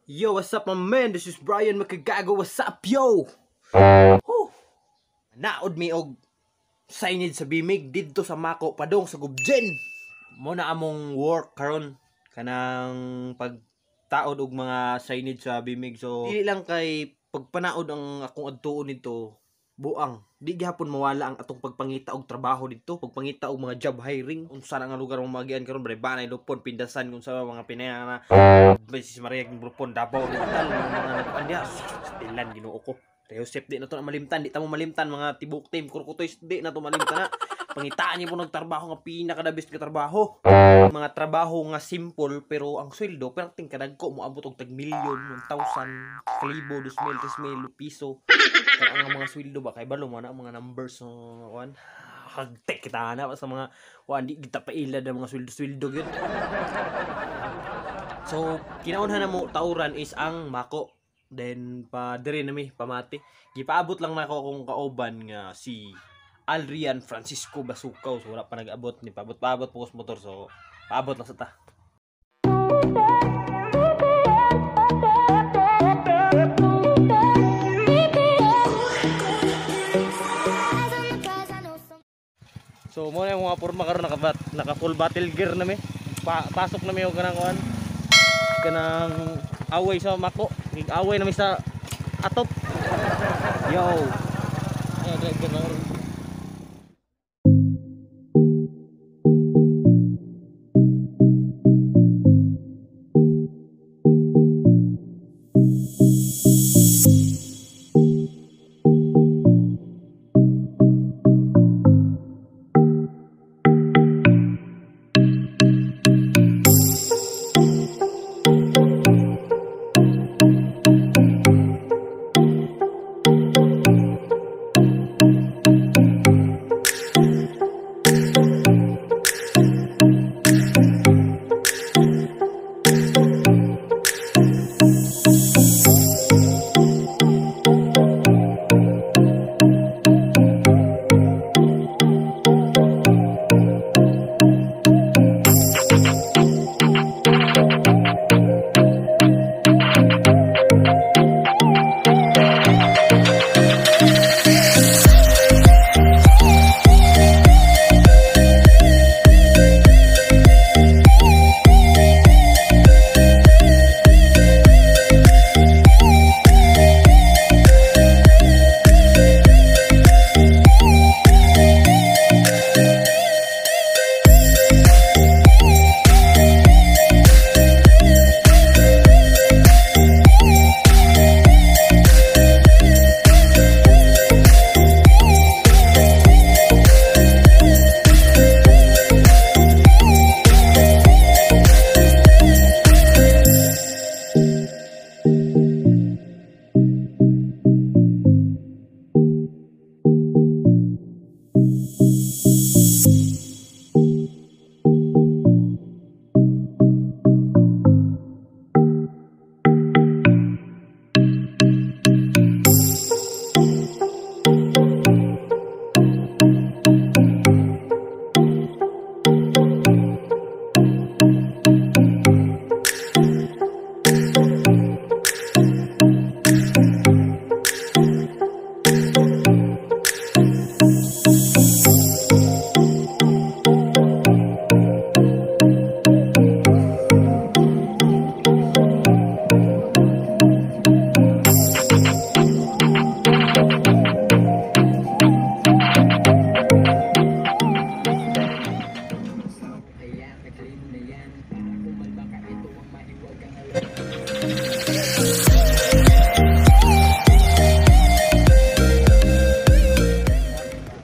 Yo, what's up my man? This is Brian Makagago. What's up, yo? Naod mi og signage sa bimig didto sa MACO padong sa Gubjen. Mo na among work karon kanang pagtaod og mga signage sa bimig. So dili lang kay pagpanaod ang akong adtuon nito buang. Di gihapon mawala ang atong pagpangita og trabaho dito, pagpangita og mga job hiring. Unsa na nga lugar mo magian karon bre banay lupon pindasan kung sa mga pinaya na Beses Maria ng Grupon Davao Oriental mga nagpandiya stilan Ginoo ko. Joseph di na to na malimtan, di ta mo malimtan mga tibok team kurkutoy di na to malimtan na. Pangitaan niyo po nagtrabaho nga pinakadabis ka trabaho. Mga trabaho nga simple pero ang sweldo perting kadagko mo abot og tag milyon, 1,000, kalibo, 2,000, 3,000 piso. Kaya ang mga sweldo ba kay balo mo na mga numbers no kuan. Hagtek kita na sa mga kuan di kita paila ang mga sweldo gyud. So, kinaunhan na mo tauran is ang MACO. Then, pa dire na mi, pamati. Gipaabot lang na ako akong kauban nga si Alrian Francisco Basukaw. So, wala pa nag-abot ni paabot po motor. So, paabot lang sa ta. So, mo na yung mga porma karon naka full battle gear na mi. Pasok na mi og kanang kuan. Kanang away sa MACO, away na mi sa atop. Yo.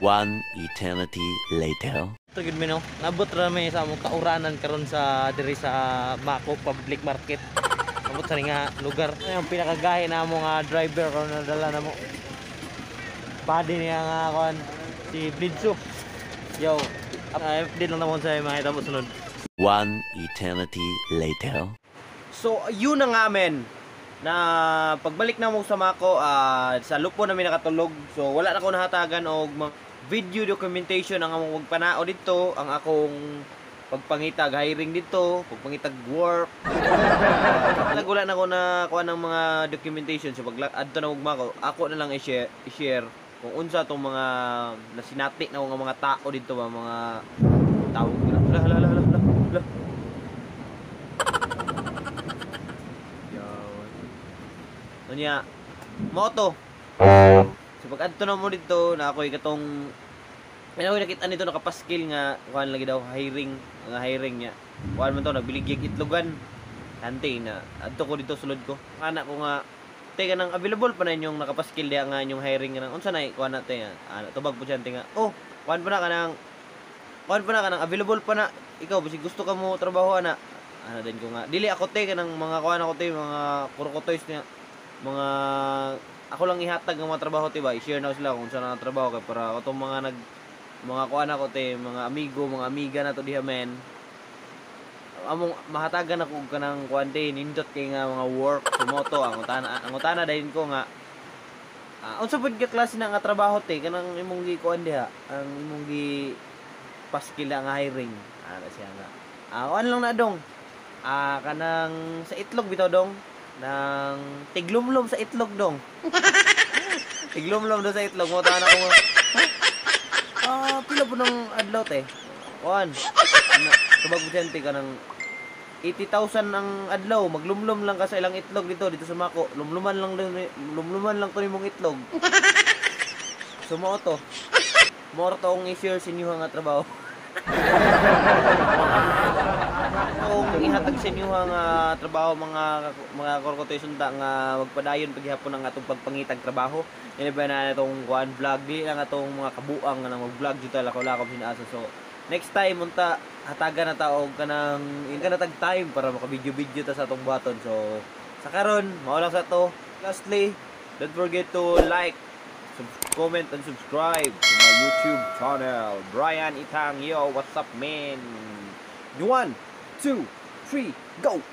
One eternity later. Ito gud mi no. Nabot ra mi sa among kauranan karon sa diri sa MACO Public Market. Nabot sa nga lugar. Ang pinakagahi na mo nga driver karon na dala na mo. Body niya nga kon si Blitzo. Yo, update lang naman sa mga itabo sunod. One eternity later. So, yun na nga men. Na pagbalik na mo sa MACO, sa lupo namin nakatulog. So, wala na ko nahatagan og video documentation ang among pagpanao dito, ang akong pagpangitag hiring dito, pagpangitag work. Nagulat na ako na kuha ng mga documentation so pag adto na ugma ko, ako na lang i-share kung unsa tong mga nasinati na mga tao dito ba mga tao. Hala. Unya, mo to. So pag adto na mo dito na ako katong nakita nito nakapaskil nga kuan lagi daw hiring niya. Kuan man to nagbiligyag itlogan. Ante na adto ko dito sulod ko. Anak ko nga teka nang available pa na inyong nakapaskil diya nga inyong hiring nga unsa nay kuan nate nga. Tubag po siya nga. Oh, kuan pa na kanang available pa na. Ikaw bisig gusto ka mo trabaho ana. Ano din ko nga. Dili ako teka nang mga kuan ako te mga kurokotoys niya. Mga ako lang ihatag ng mga trabaho te ba. I-share na sila kung saan na trabaho kay para atong mga kuan ako te, mga amigo, mga amiga na to diha men. Among mahatagan ako kanang kuan te nindot kay nga mga work sumoto ang utana dayon ko nga unsa pud ka klase na nga trabaho te kanang imong gi kuan diha ang imong gi paskil nga hiring ana siya nga kuan lang na dong kanang sa itlog bitaw dong nang tiglumlom sa itlog dong tiglumlom do sa itlog mo utana ko pila po ng adlaw te kuan tubag mo ka ng 80,000 ang adlaw, maglumlum lang ka sa ilang itlog dito sa MACO. Lumluman lang to nimong itlog. Sumo to. More to ang i-share sa inyo nga trabaho. Kung ihatag sa inyo nga trabaho mga korkotoy sunda nga magpadayon paghihapon ang atong pagpangitag trabaho. Ini ba na itong kuan vlog di lang atong mga kabuang nga mag-vlog dito lakaw-lakaw sinaasa. So next time unta hatagan na taog kanang tag time para maka-video ta sa atong buhaton. So sa karon mao lang sa to. Lastly, don't forget to like, comment and subscribe to my YouTube channel. Brian Itang, yo, what's up man? 1, 2, 3, go!